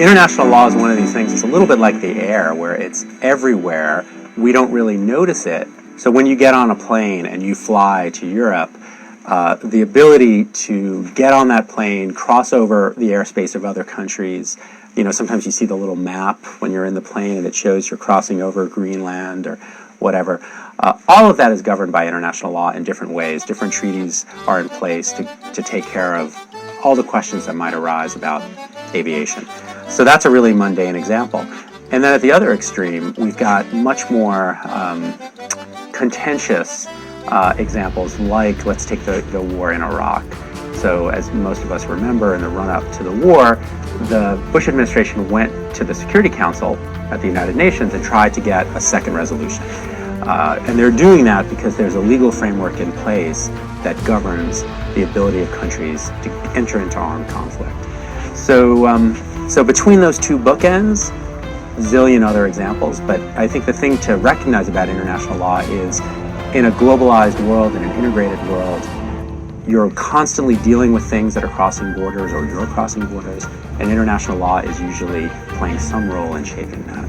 international law is one of these things. It's a little bit like the air, where it's everywhere. We don't really notice it. So when you get on a plane and you fly to Europe, the ability to get on that plane, cross over the airspace of other countries, sometimes you see the little map when you're in the plane and it shows you're crossing over Greenland or whatever. All of that is governed by international law in different ways. Different treaties are in place to take care of all the questions that might arise about aviation. So that's a really mundane example. And then at the other extreme, we've got much more contentious examples, like let's take the war in Iraq. So as most of us remember, in the run-up to the war, the Bush administration went to the Security Council at the United Nations and tried to get a second resolution. And they're doing that because there's a legal framework in place that governs the ability of countries to enter into armed conflict. So between those two bookends, zillion other examples, but I think the thing to recognize about international law is in a globalized world, in an integrated world, you're constantly dealing with things that are crossing borders, or you're crossing borders, and international law is usually playing some role in shaping that.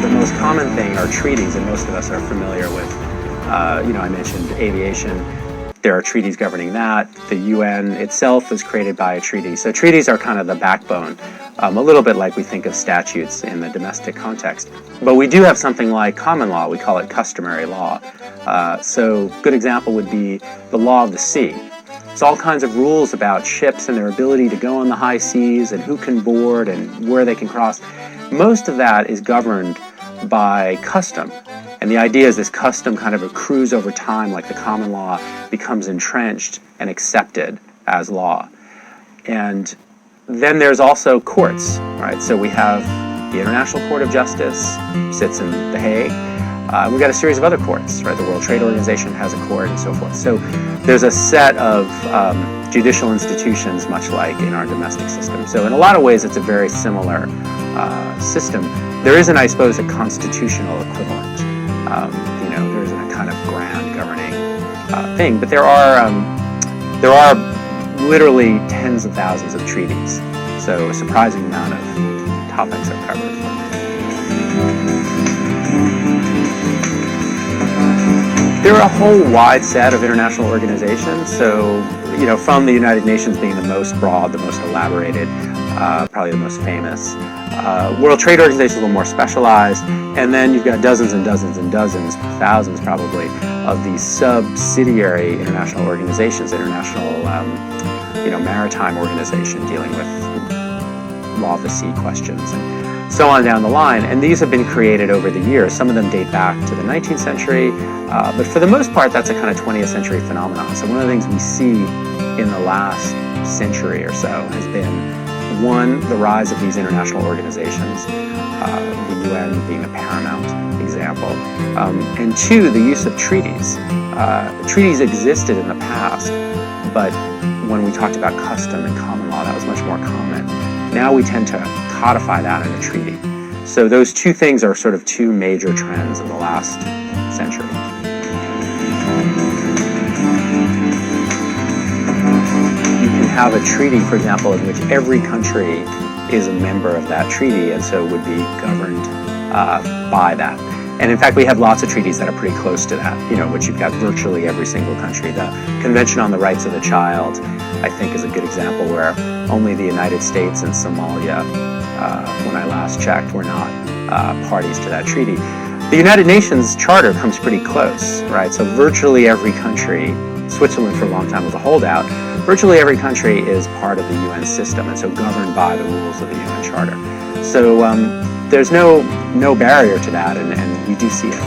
The most common thing are treaties, and most of us are familiar with, I mentioned aviation. There are treaties governing that. The UN itself was created by a treaty. So treaties are kind of the backbone, a little bit like we think of statutes in the domestic context. But we do have something like common law. We call it customary law. So a good example would be the law of the sea. It's all kinds of rules about ships and their ability to go on the high seas and who can board and where they can cross. Most of that is governed by custom. And the idea is this custom kind of accrues over time, like the common law becomes entrenched and accepted as law. And then there's also courts, right? So we have the International Court of Justice, sits in The Hague. We've got a series of other courts, right? The World Trade Organization has a court and so forth. So there's a set of judicial institutions, much like in our domestic system. So in a lot of ways, it's a very similar system. There isn't, I suppose, a constitutional equivalent. There isn't a kind of grand governing thing, but there are literally tens of thousands of treaties. So a surprising amount of topics are covered. There are a whole wide set of international organizations. So, from the United Nations being the most broad, the most elaborated, probably the most famous. World Trade Organization is a little more specialized, and then you've got dozens and dozens and dozens, thousands probably, of these subsidiary international organizations, international, maritime organization dealing with law of the sea questions, and so on down the line. And these have been created over the years. Some of them date back to the 19th century, but for the most part, that's a kind of 20th century phenomenon. So one of the things we see in the last century or so has been, one, the rise of these international organizations, the UN being a paramount example, and two, the use of treaties. Treaties existed in the past, but when we talked about custom and common law, that was much more common. Now we tend to codify that in a treaty. So those two things are sort of two major trends of the last century. Have a treaty, for example, in which every country is a member of that treaty and so would be governed by that. And in fact, we have lots of treaties that are pretty close to that, which you've got virtually every single country. The Convention on the Rights of the Child, I think, is a good example where only the United States and Somalia, when I last checked, were not parties to that treaty. The United Nations Charter comes pretty close, right? So virtually every country, Switzerland for a long time was a holdout, virtually every country is part of the UN system and so governed by the rules of the UN Charter. So there's no barrier to that, and you do see it.